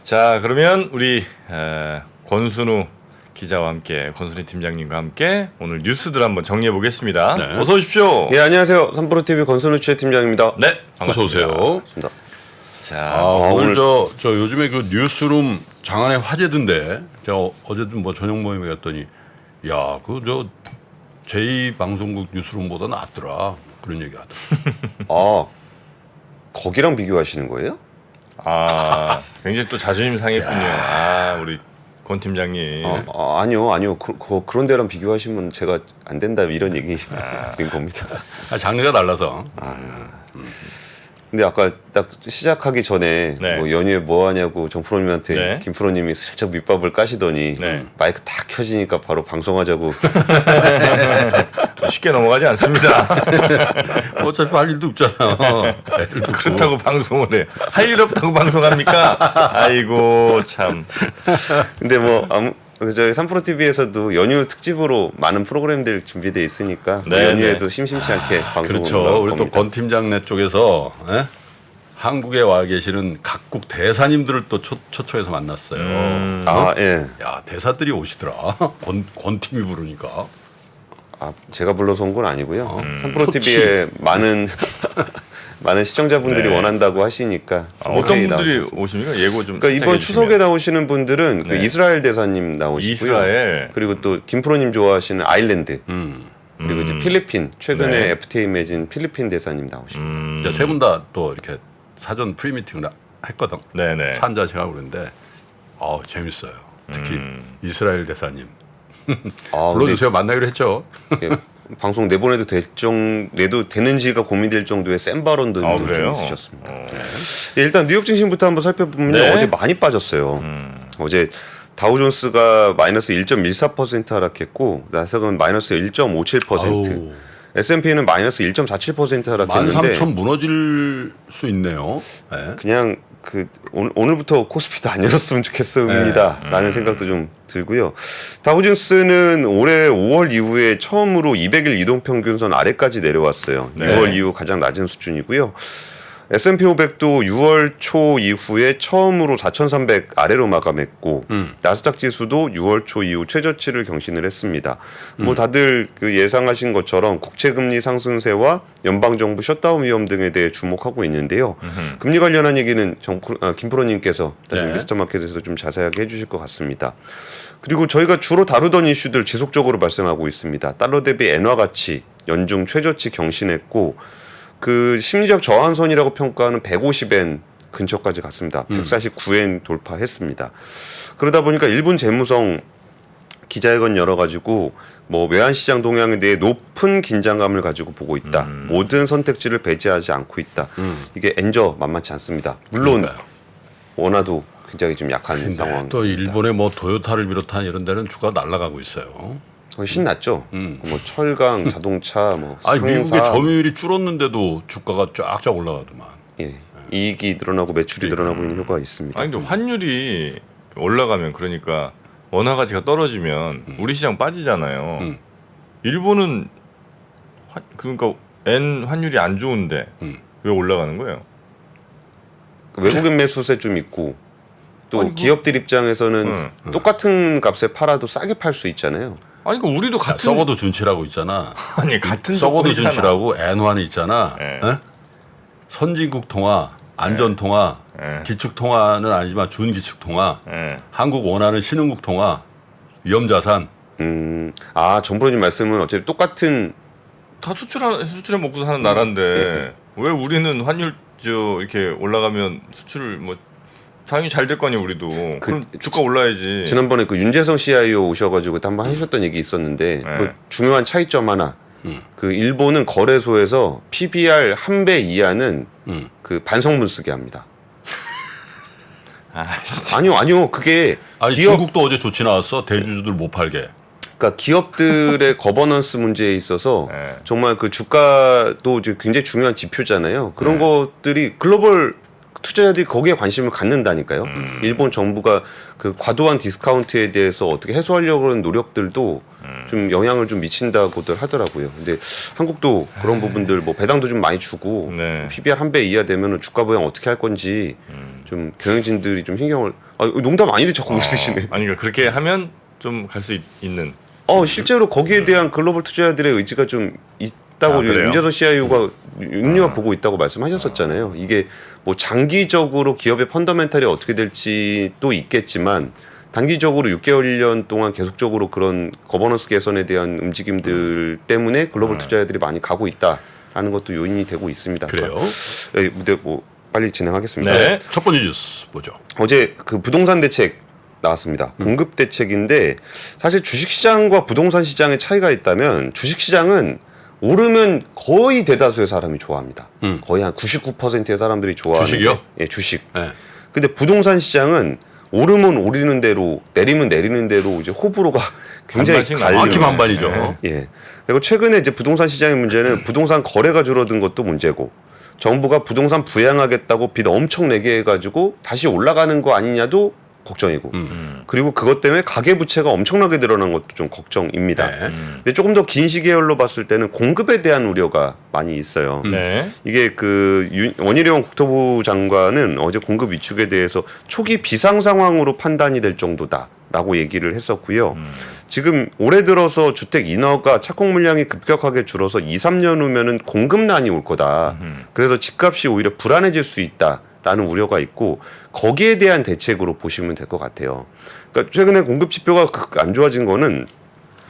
자, 그러면 우리 권순우 기자와 함께 권순희 팀장님과 함께 오늘 뉴스들 한번 정리해 보겠습니다. 네. 어서 오십시오. 예, 안녕하세요. 3프로TV 권순우 취재 팀장입니다. 네, 어서 반갑습니다. 오세요. 반갑습니다. 자, 오늘 저 요즘에 그 뉴스룸 장안의 화제던데 제가 어제도 뭐 저녁 모임에 갔더니 야, 그 저 제2방송국 뉴스룸보다 낫더라 그런 얘기 하더라고요. 아, 거기랑 비교하시는 거예요? 굉장히 또 자존심 상했군요. 우리 권 팀장님. 아니요. 그런 데랑 비교하시면 제가 안 된다 이런 얘기 드린 겁니다. 장르가 달라서. 근데 아까 딱 시작하기 전에 네. 뭐 연휴에 뭐 하냐고 정 프로님한테 네. 김 프로님이 슬쩍 밑밥을 까시더니 네. 마이크 딱 켜지니까 바로 방송하자고. 쉽게 넘어가지 않습니다. 어차피 할 일도 없잖아. 애들도 그렇다고 방송을 해. 할 일 없다고 방송합니까? 아이고 참. 근데 뭐 저희 3프로TV에서도 연휴 특집으로 많은 프로그램들 준비되어 있으니까 네, 연휴에도 심심치 않게 방송을 그렇죠. 나올 우리 또 겁니다. 권 팀장네 쪽에서 한국에 와 계시는 각국 대사님들을 또 초청해서 만났어요. 예. 야, 대사들이 오시더라. 권 팀이 부르니까. 제가 불러서 온 건 아니고요. 3프로TV에 많은 시청자분들이 네. 원한다고 하시니까 어떤 오케이 분들이 나와주셔서. 오십니까? 예고 좀. 그러니까 이번 살짝 추석에 해주시면. 나오시는 분들은 그 네. 이스라엘 대사님 나오시고요. 이스라엘. 그리고 또 김프로님 좋아하시는 아일랜드. 그리고 이제 필리핀 최근에 네. FTA 맺은 필리핀 대사님 나오십니다. 세 분 다 또 이렇게 사전 프리미팅을 했거든. 네네. 차 한잔 하고 그러는데 재밌어요. 특히 이스라엘 대사님. 불러주세요. 만나기로 했죠. 예, 방송 내보내도 내도 되는지가 고민될 정도의 센 발언들도 좀 그래요? 있으셨습니다. 예, 일단 뉴욕 증시부터 한번 살펴보면 네. 어제 많이 빠졌어요. 어제 다우존스가 마이너스 1.14% 하락했고 나스닥은 마이너스 1.57%, 아우. S&P는 마이너스 1.47% 하락했는데 13,000 무너질 수 있네요. 네. 그냥 오늘부터 코스피도 안 열었으면 좋겠습니다라는 생각도 좀 들고요. 다우존스는 올해 5월 이후에 처음으로 200일 이동평균선 아래까지 내려왔어요. 네. 6월 이후 가장 낮은 수준이고요. S&P 500도 6월 초 이후에 처음으로 4,300 아래로 마감했고 나스닥 지수도 6월 초 이후 최저치를 경신을 했습니다. 뭐 다들 그 예상하신 것처럼 국채금리 상승세와 연방정부 셧다운 위험 등에 대해 주목하고 있는데요. 금리 관련한 얘기는 김 프로님께서 나중에 네. 미스터마켓에서 좀 자세하게 해주실 것 같습니다. 그리고 저희가 주로 다루던 이슈들 지속적으로 발생하고 있습니다. 달러 대비 엔화 가치 연중 최저치 경신했고 그 심리적 저항선이라고 평가하는 150엔 근처까지 갔습니다. 149엔 돌파했습니다. 그러다 보니까 일본 재무성 기자회견 열어가지고 뭐 외환시장 동향에 대해 높은 긴장감을 가지고 보고 있다. 모든 선택지를 배제하지 않고 있다. 이게 엔저 만만치 않습니다. 물론 그러니까요. 원화도 굉장히 좀 약한 상황. 또 일본의 뭐 토요타를 비롯한 이런 데는 주가 날아가고 있어요. 신났죠. 뭐 철강, 자동차, 뭐 아니 미국의 상사, 점유율이 줄었는데도 주가가 쫙쫙 올라가더만. 예, 이익이 늘어나고 매출이 늘어나고 있는 효과가 있습니다. 아니 근데 환율이 올라가면 그러니까 원화 가치가 떨어지면 우리 시장 빠지잖아요. 일본은 그러니까 엔 환율이 안 좋은데 왜 올라가는 거예요? 외국인 매수세 좀 있고 또 아니, 기업들 입장에서는 똑같은 값에 팔아도 싸게 팔 수 있잖아요. 아니 그러니까 우리도 같은 썩어도 준치라고 있잖아. 아니 같은 썩어도 조건이잖아. 준치라고 엔화는 있잖아. 네. 에? 선진국 통화, 안전 통화, 네. 기축 통화는 아니지만 준기축 통화, 예. 한국 원화는 신흥국 통화, 위험자산. 정부님 말씀은 어차피 똑같은 다 수출해 먹고 사는 나라인데 왜 우리는 환율 이렇게 올라가면 수출을 뭐 당연히 잘 될 거 아니에요 우리도. 그럼 주가 올라야지. 지난번에 그 윤재성 CIO 오셔가지고 한번 하셨던 얘기 있었는데 뭐 중요한 차이점 하나. 그 일본은 거래소에서 PBR 1배 이하는 그 반성문 쓰게 합니다. 진짜. 아니요. 그게 아니 중국도 어제 조치 나왔어. 대주주들 못 팔게. 그러니까 기업들의 거버넌스 문제에 있어서 네. 정말 그 주가도 이제 굉장히 중요한 지표잖아요. 그런 것들이 글로벌 투자자들이 거기에 관심을 갖는다니까요. 일본 정부가 그 과도한 디스카운트에 대해서 어떻게 해소하려고 하는 노력들도 좀 영향을 좀 미친다고들 하더라고요. 근데 한국도 그런 부분들 뭐 배당도 좀 많이 주고 네. PBR 한 배 이하 되면은 주가 보양 어떻게 할 건지 좀 경영진들이 좀 신경을 농담 아닌데 자꾸 웃으시네. 아니 그러니까 그렇게 하면 좀 갈 수 있는. 실제로 거기에 대한 글로벌 투자자들의 의지가 좀 있다고 그래요? 윤재선 CIO가 눈여보고 있다고 말씀하셨었잖아요. 이게 뭐 장기적으로 기업의 펀더멘탈이 어떻게 될지도 있겠지만 단기적으로 6개월 1년 동안 계속적으로 그런 거버넌스 개선에 대한 움직임들 때문에 글로벌 투자자들이 많이 가고 있다라는 것도 요인이 되고 있습니다. 그래요. 근데 뭐 빨리 진행하겠습니다. 네. 첫 번째 뉴스 보죠. 어제 그 부동산 대책 나왔습니다. 공급 대책인데 사실 주식시장과 부동산 시장의 차이가 있다면 주식시장은 오르면 거의 대다수의 사람이 좋아합니다. 거의 한 99%의 사람들이 좋아하는 주식이요? 예, 주식. 네. 근데 부동산 시장은 오르면 오르는 대로 내리면 내리는 대로 이제 호불호가 굉장히 반반씩 갈리는 정확히 반반이죠. 네. 예. 그리고 최근에 이제 부동산 시장의 문제는 부동산 거래가 줄어든 것도 문제고 정부가 부동산 부양하겠다고 빚 엄청 내게 해가지고 다시 올라가는 거 아니냐도 걱정이고 그리고 그것 때문에 가계부채가 엄청나게 늘어난 것도 좀 걱정입니다. 네. 근데 조금 더 긴 시계열로 봤을 때는 공급에 대한 우려가 많이 있어요. 네. 이게 그 원희룡 국토부 장관은 어제 공급 위축에 대해서 초기 비상 상황으로 판단이 될 정도다라고 얘기를 했었고요. 지금 올해 들어서 주택 인허가 착공 물량이 급격하게 줄어서 2, 3년 후면은 공급난이 올 거다. 그래서 집값이 오히려 불안해질 수 있다라는 우려가 있고 거기에 대한 대책으로 보시면 될 것 같아요. 그러니까 최근에 공급 지표가 안 좋아진 거는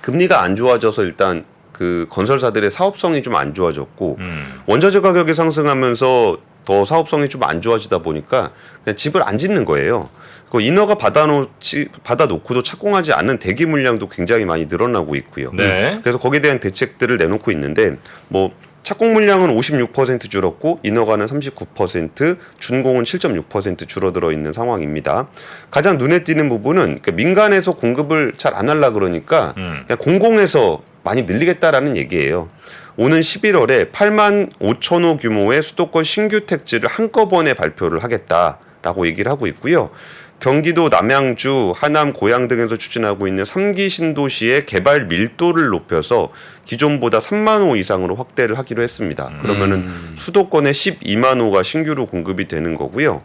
금리가 안 좋아져서 일단 그 건설사들의 사업성이 좀 안 좋아졌고 원자재 가격이 상승하면서 더 사업성이 좀 안 좋아지다 보니까 그냥 집을 안 짓는 거예요. 그 인허가 받아놓고도 착공하지 않는 대기 물량도 굉장히 많이 늘어나고 있고요. 네. 그래서 거기에 대한 대책들을 내놓고 있는데 뭐 착공 물량은 56% 줄었고 인허가는 39%, 준공은 7.6% 줄어들어 있는 상황입니다. 가장 눈에 띄는 부분은 그러니까 민간에서 공급을 잘 안 하려 그러니까 그냥 공공에서 많이 늘리겠다라는 얘기예요. 오는 11월에 8만 5천 호 규모의 수도권 신규 택지를 한꺼번에 발표를 하겠다라고 얘기를 하고 있고요. 경기도 남양주, 하남, 고양 등에서 추진하고 있는 3기 신도시의 개발 밀도를 높여서 기존보다 3만 호 이상으로 확대를 하기로 했습니다. 그러면은 수도권에 12만 호가 신규로 공급이 되는 거고요.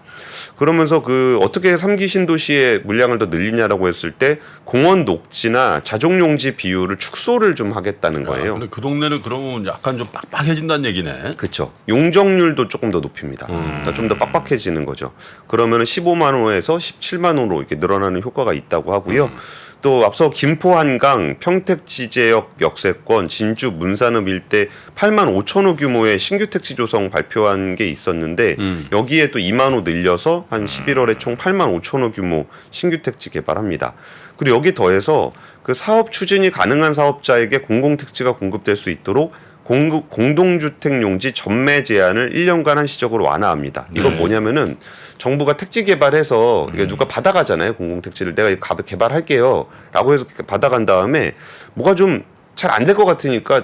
그러면서 그 어떻게 3기 신도시의 물량을 더 늘리냐라고 했을 때 공원 녹지나 자족용지 비율을 축소를 좀 하겠다는 거예요. 근데 그 동네는 그러면 약간 좀 빡빡해진다는 얘기네. 그렇죠. 용적률도 조금 더 높입니다. 그러니까 좀 더 빡빡해지는 거죠. 그러면 15만 호에서 17만 호로 이렇게 늘어나는 효과가 있다고 하고요. 또 앞서 김포 한강, 평택 지제역 역세권, 진주 문산읍 일대 8만 5천 호 규모의 신규 택지 조성 발표한 게 있었는데 여기에 또 2만 호 늘려서 한 11월에 총 8만 5천 호 규모 신규 택지 개발합니다. 그리고 여기 더해서 그 사업 추진이 가능한 사업자에게 공공택지가 공급될 수 있도록 공동주택 용지 전매 제한을 1년간 한시적으로 완화합니다. 이건 뭐냐면은 정부가 택지 개발해서 이게 누가 받아가잖아요. 공공택지를 내가 개발할게요. 라고 해서 받아간 다음에 뭐가 좀 잘 안 될 것 같으니까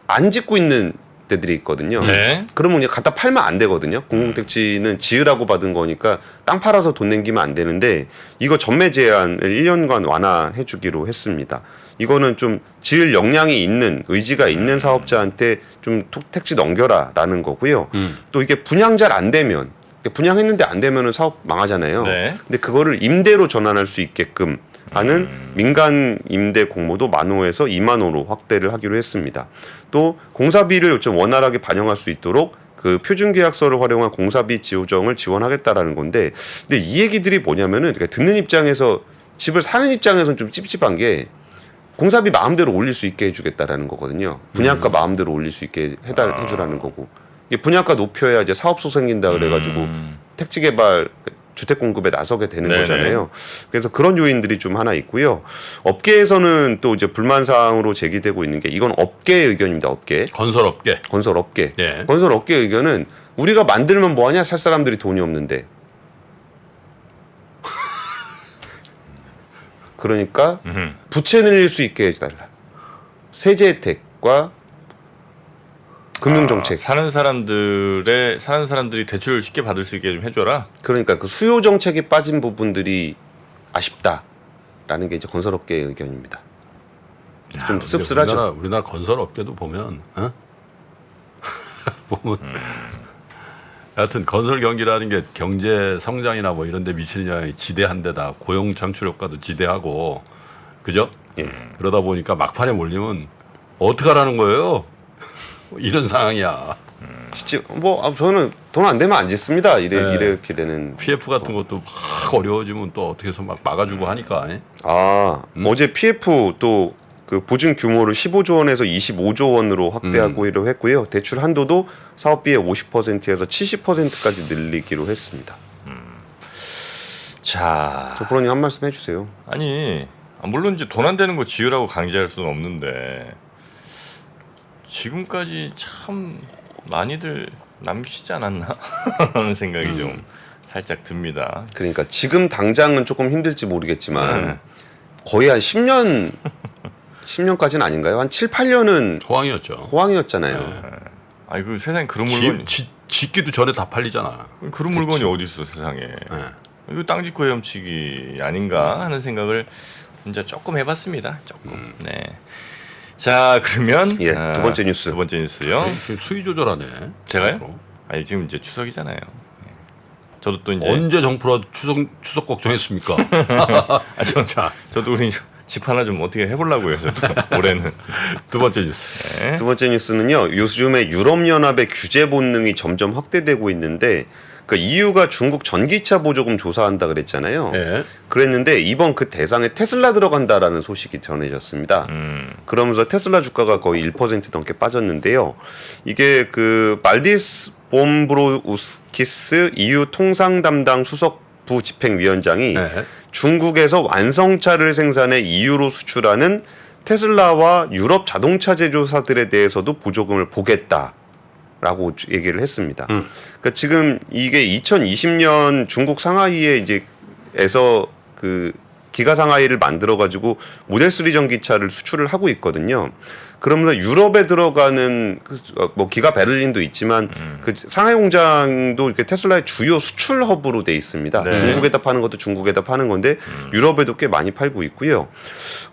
안 짓고 있는 데들이 있거든요. 네. 그러면 그냥 갖다 팔면 안 되거든요. 공공택지는 지으라고 받은 거니까 땅 팔아서 돈 남기면 안 되는데 이거 전매 제한을 1년간 완화해 주기로 했습니다. 이거는 좀 지을 역량이 있는 의지가 있는 사업자한테 좀 택지 넘겨라라는 거고요. 또 이게 분양 잘 안 되면 분양했는데 안 되면은 사업 망하잖아요. 네. 근데 그거를 임대로 전환할 수 있게끔 하는 민간 임대 공모도 10,000호에서 20,000호로 확대를 하기로 했습니다. 또 공사비를 좀 원활하게 반영할 수 있도록 그 표준계약서를 활용한 공사비 지조정을 지원하겠다라는 건데, 근데 이 얘기들이 뭐냐면은 그러니까 듣는 입장에서 집을 사는 입장에서는 좀 찝찝한 게 공사비 마음대로 올릴 수 있게 해주겠다라는 거거든요. 분양가 마음대로 올릴 수 있게 해주라는 거고. 이게 분양가 높여야 이제 사업소 생긴다 그래가지고 택지 개발 주택 공급에 나서게 되는 네네. 거잖아요. 그래서 그런 요인들이 좀 하나 있고요. 업계에서는 또 이제 불만 사항으로 제기되고 있는 게 이건 업계의 의견입니다. 업계. 건설업계. 건설 업계. 예. 건설 업계 의견은 우리가 만들면 뭐하냐? 살 사람들이 돈이 없는데. 그러니까 부채 늘릴 수 있게 해달라. 세제 혜택과 금융 정책. 사는 사람들이 대출을 쉽게 받을 수 있게 좀 해줘라. 그러니까 그 수요 정책이 빠진 부분들이 아쉽다라는 게 이제 건설업계의 의견입니다. 좀 근데 씁쓸하죠. 우리나라 건설업계도 보면 보면 하여튼 건설 경기라는 게 경제 성장이나 뭐 이런 데 미치는 영향이 지대한 데다 고용 창출 효과도 지대하고 그죠? 예. 그러다 보니까 막판에 몰리면 어떡하라는 거예요? 이런 상황이야. 진짜 뭐 저는 돈 안 되면 안 짓습니다. 이렇게 되는. PF 같은 것도 막 어려워지면 또 어떻게 해서 막 막아주고 하니까. 어제 PF 또 그 보증 규모를 15조 원에서 25조 원으로 확대하기로 했고요. 대출 한도도 사업비의 50%에서 70%까지 늘리기로 했습니다. 자, 조 프로님 한 말씀 해주세요. 아니 물론 이제 돈 안 되는 거 지으라고 강제할 수는 없는데 지금까지 참 많이들 남기시지 않았나 하는 생각이 좀 살짝 듭니다. 그러니까 지금 당장은 조금 힘들지 모르겠지만 거의 한 10년까지는 아닌가요? 한 7, 8년은 호황이었죠. 호황이었잖아요. 아니 그 세상에 그런 물건이 짓기도 전에 다 팔리잖아. 그런 물건이 어디 있어 세상에. 이거 땅 짓고 헤엄치기 아닌가 하는 생각을 이제 조금 해봤습니다. 조금. 네. 자 그러면 예, 두 번째 뉴스. 두 번째 뉴스요. 지금 수위 조절하네. 제가요? 앞으로. 아니 지금 이제 추석이잖아요. 예. 저도 또 이제 언제 정프로 추석 걱정했습니까? 저도 우리 집 하나 좀 어떻게 해보려고요. 저도 올해는. 두 번째 뉴스. 네. 두 번째 뉴스는요. 요즘에 유럽연합의 규제 본능이 점점 확대되고 있는데 그 EU가 중국 전기차 보조금 조사한다 그랬잖아요. 네. 그랬는데 이번 그 대상에 테슬라 들어간다라는 소식이 전해졌습니다. 그러면서 테슬라 주가가 거의 1% 넘게 빠졌는데요. 이게 그 말디스 봄브로우스키스 EU 통상 담당 수석부 집행위원장이 중국에서 완성차를 생산해 EU로 수출하는 테슬라와 유럽 자동차 제조사들에 대해서도 보조금을 보겠다라고 얘기를 했습니다. 그러니까 지금 이게 2020년 중국 상하이에 이제에서 그 기가 상하이를 만들어 가지고 모델 3 전기차를 수출을 하고 있거든요. 그러면서 유럽에 들어가는 뭐 기가 베를린도 있지만 그 상하이 공장도 이렇게 테슬라의 주요 수출 허브로 돼 있습니다. 네. 중국에다 파는 것도 중국에다 파는 건데 유럽에도 꽤 많이 팔고 있고요.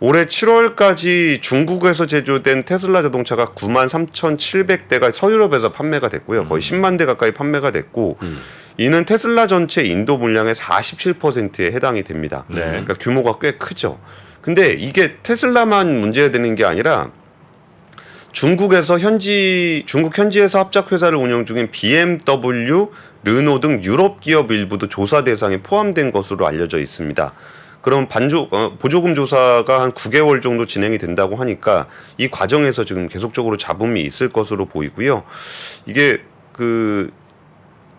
올해 7월까지 중국에서 제조된 테슬라 자동차가 93,700대가 서유럽에서 판매가 됐고요. 거의 10만 대 가까이 판매가 됐고 이는 테슬라 전체 인도 물량의 47%에 해당이 됩니다. 네. 그러니까 규모가 꽤 크죠. 근데 이게 테슬라만 문제가 되는 게 아니라 중국 현지에서 합작 회사를 운영 중인 BMW, 르노 등 유럽 기업 일부도 조사 대상에 포함된 것으로 알려져 있습니다. 그럼 보조금 조사가 한 9개월 정도 진행이 된다고 하니까 이 과정에서 지금 계속적으로 잡음이 있을 것으로 보이고요. 이게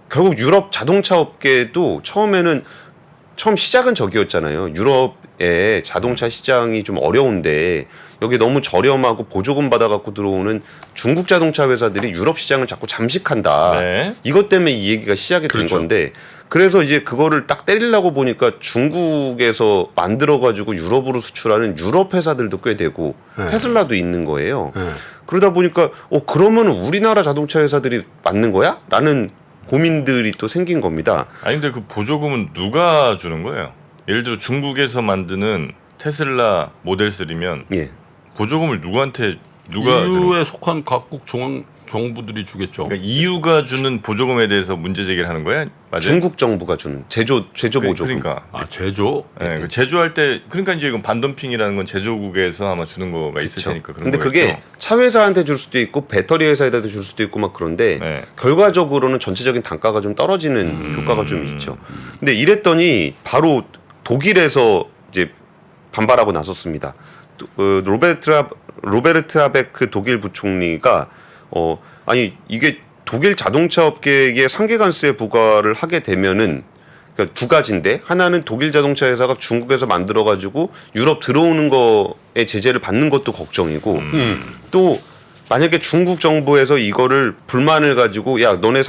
결국 유럽 자동차 업계도 처음 시작은 저기였잖아요. 유럽의 자동차 시장이 좀 어려운데 여기 너무 저렴하고 보조금 받아갖고 들어오는 중국 자동차 회사들이 유럽 시장을 자꾸 잠식한다. 네. 이것 때문에 이 얘기가 시작이 된 건데 그래서 이제 그거를 딱 때리려고 보니까 중국에서 만들어가지고 유럽으로 수출하는 유럽 회사들도 꽤 되고 테슬라도 있는 거예요. 그러다 보니까 그러면 우리나라 자동차 회사들이 맞는 거야? 라는 고민들이 또 생긴 겁니다. 아니 근데 그 보조금은 누가 주는 거예요? 예를 들어 중국에서 만드는 테슬라 모델 3면 예. 보조금을 누가 EU에 속한 각국 중앙 정부들이 주겠죠. 그러니까 EU가 주는 보조금에 대해서 문제 제기를 하는 거야? 맞아요? 중국 정부가 주는 제조 보조금. 그러니까 제조? 그 제조할 때 그러니까 이제 이건 반덤핑이라는 건 제조국에서 아마 주는 거가 있을 그쵸. 테니까 그런 근데 거겠죠. 그게 차 회사한테 줄 수도 있고 배터리 회사에다 줄 수도 있고 막 그런데 네. 결과적으로는 전체적인 단가가 좀 떨어지는 효과가 좀 있죠. 근데 이랬더니 바로 독일에서 이제 반발하고 나섰습니다. 로베르트 하베크 독일 부총리가 아니 이게 독일 자동차 업계에 상계관세 부과를 하게 되면은 그러니까 두 가지인데 하나는 독일 자동차 회사가 중국에서 만들어 가지고 유럽 들어오는 거에 제재를 받는 것도 걱정이고 또 만약에 중국 정부에서 이거를 불만을 가지고 야 너네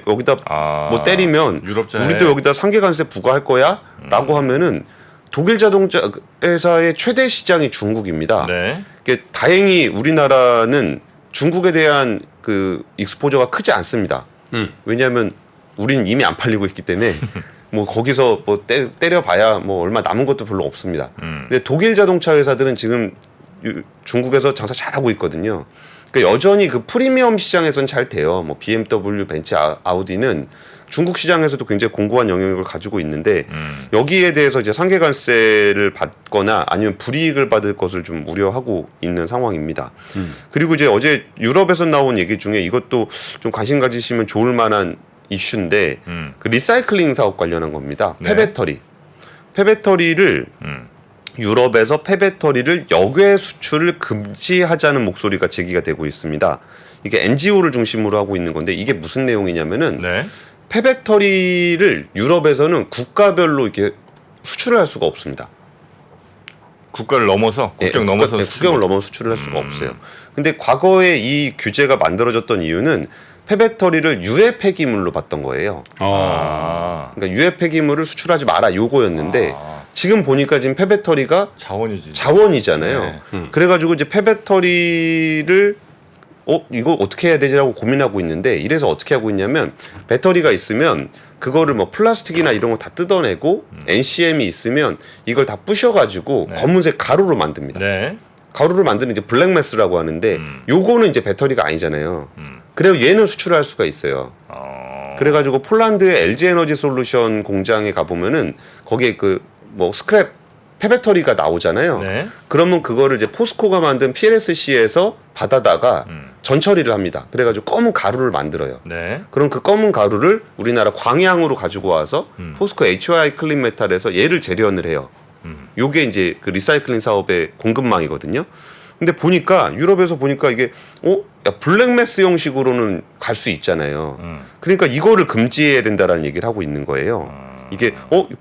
여기다 뭐 때리면 유럽자에. 우리도 여기다 상계관세 부과할 거야라고 하면은 독일 자동차 회사의 최대 시장이 중국입니다. 네. 다행히 우리나라는 중국에 대한 그 익스포저가 크지 않습니다. 왜냐하면 우리는 이미 안 팔리고 있기 때문에 뭐 거기서 뭐 때려봐야 뭐 얼마 남은 것도 별로 없습니다. 근데 독일 자동차 회사들은 지금 중국에서 장사 잘하고 있거든요. 그러니까 여전히 그 프리미엄 시장에서는 잘 돼요. 뭐 BMW, 벤츠, 아우디는 중국 시장에서도 굉장히 공고한 영향력을 가지고 있는데 여기에 대해서 이제 상계관세를 받거나 아니면 불이익을 받을 것을 좀 우려하고 있는 상황입니다. 그리고 이제 어제 유럽에서 나온 얘기 중에 이것도 좀 관심 가지시면 좋을 만한 이슈인데 그 리사이클링 사업 관련한 겁니다. 네. 폐배터리를 유럽에서 폐배터리를 역외 수출을 금지하자는 목소리가 제기가 되고 있습니다. 이게 NGO를 중심으로 하고 있는 건데 이게 무슨 내용이냐면은 네. 폐배터리를 유럽에서는 국가별로 이렇게 수출을 할 수가 없습니다. 국가를 넘어서 국경 예, 넘어서 국경을 넘어 수출을 할 수가 없어요. 근데 과거에 이 규제가 만들어졌던 이유는 폐배터리를 유해 폐기물로 봤던 거예요. 아, 그러니까 유해 폐기물을 수출하지 마라 요거였는데 지금 보니까 지금 폐배터리가 자원이지. 자원이잖아요. 네. 그래가지고 이제 폐배터리를 이거 어떻게 해야 되지라고 고민하고 있는데 이래서 어떻게 하고 있냐면 배터리가 있으면 그거를 뭐 플라스틱이나 이런 거 다 뜯어내고 NCM이 있으면 이걸 다 부셔가지고 네. 검은색 가루로 만듭니다. 네. 가루를 만드는 이제 블랙매스라고 하는데 요거는 이제 배터리가 아니잖아요. 그래서 얘는 수출할 수가 있어요. 그래가지고 폴란드의 LG 에너지 솔루션 공장에 가보면은 거기에 그 뭐 스크랩 폐배터리가 나오잖아요. 네. 그러면 그거를 이제 포스코가 만든 PLSC에서 받아다가 전처리를 합니다. 그래가지고 검은 가루를 만들어요. 네. 그럼 그 검은 가루를 우리나라 광양으로 가지고 와서 포스코 HY 클린 메탈에서 얘를 재련을 해요. 요게 이제 그 리사이클링 사업의 공급망이거든요. 근데 보니까 유럽에서 보니까 이게 야, 블랙매스 형식으로는 갈 수 있잖아요. 그러니까 이거를 금지해야 된다라는 얘기를 하고 있는 거예요. 이게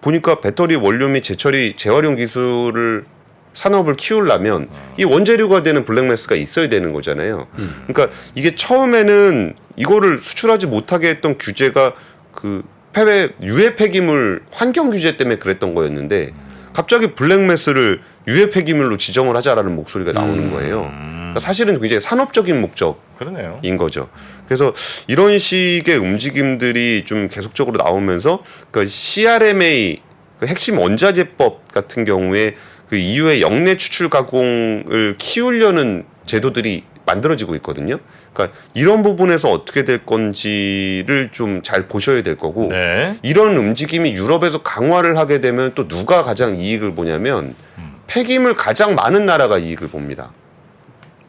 보니까 배터리 원료 및 재활용 기술을 산업을 키우려면 이 원재료가 되는 블랙매스가 있어야 되는 거잖아요. 그러니까 이게 처음에는 이거를 수출하지 못하게 했던 규제가 그 유해 폐기물 환경 규제 때문에 그랬던 거였는데 갑자기 블랙매스를 유해 폐기물로 지정을 하자라는 목소리가 나오는 거예요. 그러니까 사실은 굉장히 산업적인 목적인 그러네요. 거죠. 그래서 이런 식의 움직임들이 좀 계속적으로 나오면서 그 CRMA 그 핵심 원자재법 같은 경우에 그 EU의 역내 추출 가공을 키우려는 제도들이 만들어지고 있거든요. 그러니까 이런 부분에서 어떻게 될 건지를 좀 잘 보셔야 될 거고 네. 이런 움직임이 유럽에서 강화를 하게 되면 또 누가 가장 이익을 보냐면 폐기물 가장 많은 나라가 이익을 봅니다.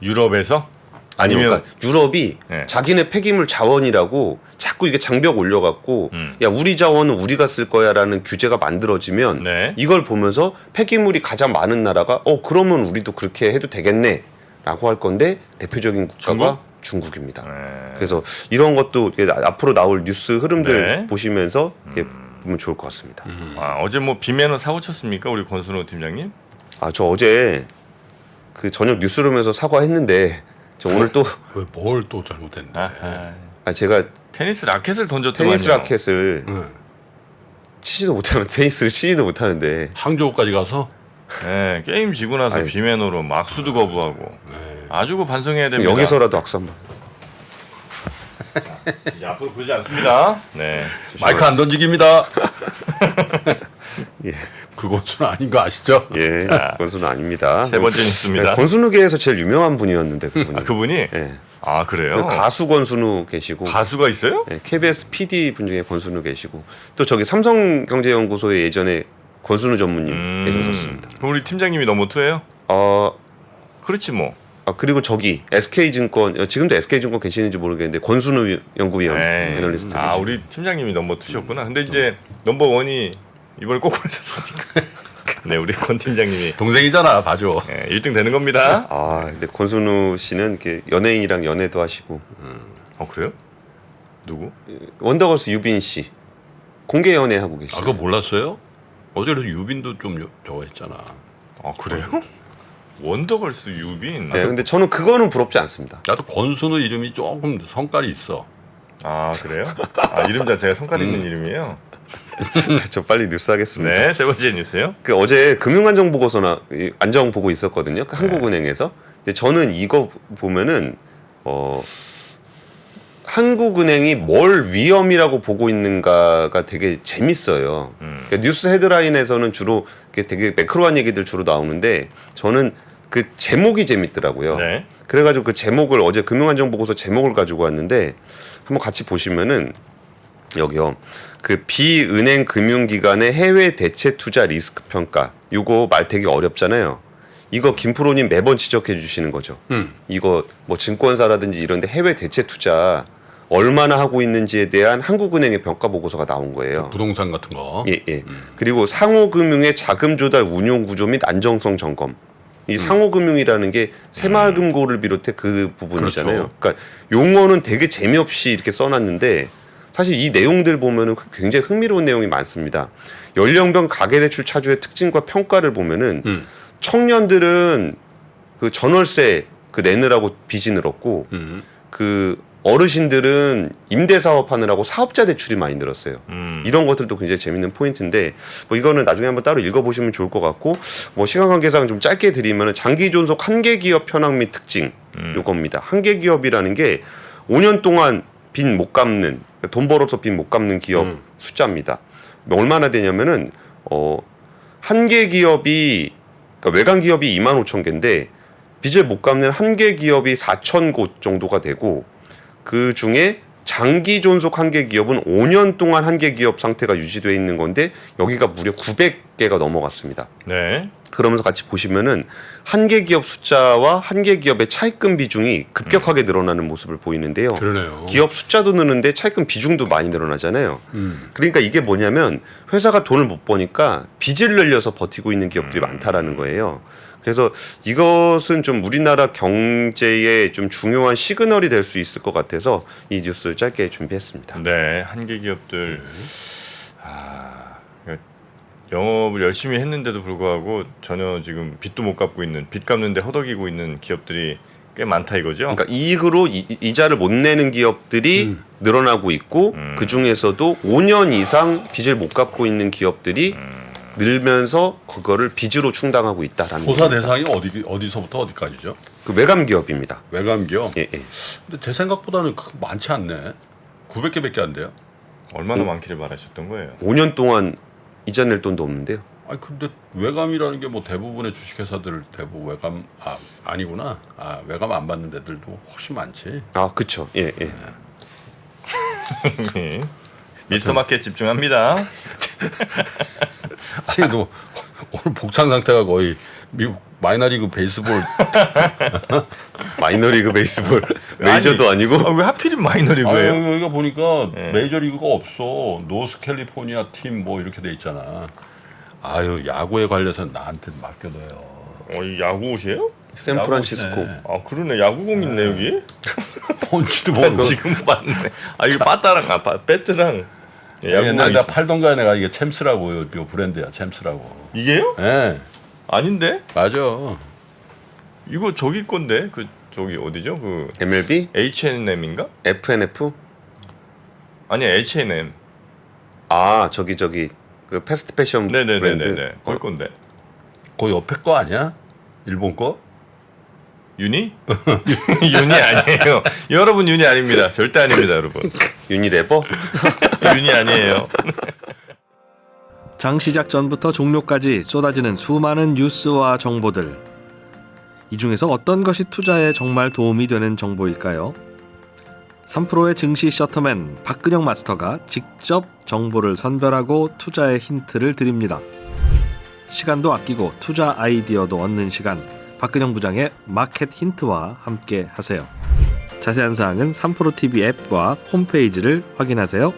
유럽에서 아니면 아니면 그러니까 유럽이 네. 자기네 폐기물 자원이라고 자꾸 이게 장벽 올려갖고 야 우리 자원은 우리가 쓸 거야라는 규제가 만들어지면 네. 이걸 보면서 폐기물이 가장 많은 나라가 그러면 우리도 그렇게 해도 되겠네라고 할 건데 대표적인 국가가 중국입니다. 네. 그래서 이런 것도 앞으로 나올 뉴스 흐름들 네. 보시면서 이렇게 보면 좋을 것 같습니다. 어제 뭐 비매너 사고 쳤습니까 우리 권순호 팀장님? 저 어제 그 저녁 뉴스룸에서 사과했는데 저 오늘 또 왜 뭘 또 잘못했네. 제가 테니스 라켓을 던졌더만요. 테니스 라켓을 응. 치지도 못하는 테니스를 치지도 못하는데 항저우까지 가서 네, 게임 지고 나서 아유. 비매너로 막수도 거부하고 아주 그 반성해야 됩니다. 여기서라도 악수 한번. 이제 앞으로 그러지 않습니다. 네. 마이크 안 던지기입니다. 예. 그 권수는 아닌 거 아시죠? 예, 권순우 아닙니다. 세 번째 뉴스입니다. 권순우계에서 제일 유명한 분이었는데 그분이. 그분이 예. 그래요? 가수 권순우 계시고 가수가 있어요? 예, KBS PD 분 중에 권순우 계시고 또 저기 삼성경제연구소에 예전에 권순우 전무님 계셨었습니다. 그럼 우리 팀장님이 넘버 2예요? 그렇지 뭐. 그리고 저기 SK증권 지금도 SK증권 계시는지 모르겠는데 권순우 연구위원 에이, 애널리스트 계시고. 우리 팀장님이 넘버 2셨구나. 근데 이제 넘버 1이 이번에 꼭 그러셨으니까. 네, 우리 권 팀장님이 동생이잖아, 봐줘. 1등 되는 겁니다. 근데 권순우 씨는 이렇게 연예인이랑 연애도 하시고 그래요? 누구? 원더걸스 유빈 씨 공개 연애하고 계시죠. 그거 몰랐어요? 어제 그래서 유빈도 좀 저거 했잖아. 그래요? 원더걸스 유빈. 네, 근데 저는 그거는 부럽지 않습니다. 나도 권순우 이름이 조금 성깔이 있어. 그래요? 이름 자체가 성깔 있는 이름이에요? 저 빨리 뉴스 하겠습니다. 네, 세 번째 뉴스요. 그 어제 금융안정 보고서나 안정 보고 있었거든요. 그 한국은행에서. 근데 저는 이거 보면은 한국은행이 뭘 위험이라고 보고 있는가가 되게 재밌어요. 그러니까 뉴스 헤드라인에서는 주로 되게 매크로한 얘기들 주로 나오는데 저는 그 제목이 재밌더라고요. 네. 그래가지고 그 제목을 어제 금융안정보고서 제목을 가지고 왔는데 한번 같이 보시면은 여기요. 그 비은행 금융기관의 해외 대체 투자 리스크 평가. 이거 말 되게 어렵잖아요. 이거 김프로님 매번 지적해 주시는 거죠. 이거 뭐 증권사라든지 이런데 해외 대체 투자 얼마나 하고 있는지에 대한 한국은행의 평가 보고서가 나온 거예요. 부동산 같은 거. 예, 예. 그리고 상호금융의 자금 조달 운용 구조 및 안정성 점검. 이 상호금융이라는 게 새마을금고를 비롯해 그 부분이잖아요. 그렇죠. 그러니까 용어는 되게 재미없이 이렇게 써놨는데 사실 이 내용들 보면은 굉장히 흥미로운 내용이 많습니다. 연령별 가계대출 차주의 특징과 평가를 보면은 청년들은 그 전월세 그 내느라고 빚이 늘었고 그 어르신들은 임대 사업하느라고 사업자 대출이 많이 늘었어요. 이런 것들도 굉장히 재밌는 포인트인데 뭐 이거는 나중에 한번 따로 읽어보시면 좋을 것 같고 뭐 시간 관계상 좀 짧게 드리면은 장기 존속 한계 기업 현황 및 특징 요겁니다. 한계 기업이라는 게 5년 동안 빚 못 갚는 돈 벌어서 빚 못 갚는 기업 숫자입니다. 얼마나 되냐면은 한계 기업이 그러니까 외관 기업이 25,000개인데 빚을 못 갚는 한계 기업이 4,000곳 정도가 되고 그 중에 장기 존속 한계 기업은 5년 동안 한계 기업 상태가 유지되어 있는 건데 여기가 무려 900개가 넘어갔습니다. 네. 그러면서 같이 보시면은 한계 기업 숫자와 한계 기업의 차입금 비중이 급격하게 늘어나는 모습을 보이는데요. 그러네요. 기업 숫자도 느는데 차입금 비중도 많이 늘어나잖아요. 그러니까 이게 뭐냐면 회사가 돈을 못 버니까 빚을 늘려서 버티고 있는 기업들이 많다라는 거예요. 그래서 이것은 좀 우리나라 경제에 좀 중요한 시그널이 될 수 있을 것 같아서 이 뉴스 짧게 준비했습니다. 네, 한계 기업들 영업을 열심히 했는데도 불구하고 전혀 지금 빚도 못 갚고 있는 빚 갚는데 허덕이고 있는 기업들이 꽤 많다 이거죠. 그러니까 이익으로 이자를 못 내는 기업들이 늘어나고 있고 그 중에서도 5년 이상 빚을 못 갚고 있는 기업들이 늘면서 그거를 빚으로 충당하고 있다라는 조사 겁니다. 대상이 어디서부터 어디까지죠? 그 외감 기업입니다. 외감 기업. 예, 예. 근데 제 생각보다는 많지 않네. 900개밖에 안 돼요. 얼마나 많기를 바라셨던 거예요. 5년 동안 이자 낼 돈도 없는데요. 아니 근데 외감이라는 게 뭐 대부분의 주식회사들 대부분 외감 아니구나. 외감 안 받는 데들도 훨씬 많지. 아, 그렇죠. 예, 예. 네. 미스터 마켓 집중합니다. 아니 너 오늘 복장 상태가 거의 미국 마이너리그 베이스볼 마이너리그 베이스볼 메이저도 아니고 왜 하필이면 마이너리그예요? 여기가 보니까 메이저리그가 없어. 노스캘리포니아 팀 뭐 이렇게 돼 있잖아. 아유 야구에 관련해서는 나한테 맡겨둬요. 이 야구 옷이에요? 샌프란시스코. 야구네. 아 그러네 야구공 있네 여기. 펀치도 모르고. 지금 봤네. 이거 빠따랑 배트랑 야구공 옛날에 내가 있어. 팔던 거야. 내가 이게 챔스라고 요 브랜드야. 챔스라고. 이게요? 예. 아닌데? 맞아. 이거 저기 건데 그 저기 어디죠? 그 MLB, H&M인가? FNF. 아니 H&M. 아, 저기 그 패스트 패션 브랜드. 네네네네. 거기 건데. 그 옆에 거 아니야? 일본 거? 유니? 유니 아니에요. 여러분 유니 아닙니다. 절대 아닙니다, 여러분. 유니레버? 유니 아니에요. 장 시작 전부터 종료까지 쏟아지는 수많은 뉴스와 정보들. 이 중에서 어떤 것이 투자에 정말 도움이 되는 정보일까요? 3프로의 증시 셔터맨 박근영 마스터가 직접 정보를 선별하고 투자의 힌트를 드립니다. 시간도 아끼고 투자 아이디어도 얻는 시간, 박근영 부장의 마켓 힌트와 함께 하세요. 자세한 사항은 3프로 TV 앱과 홈페이지를 확인하세요.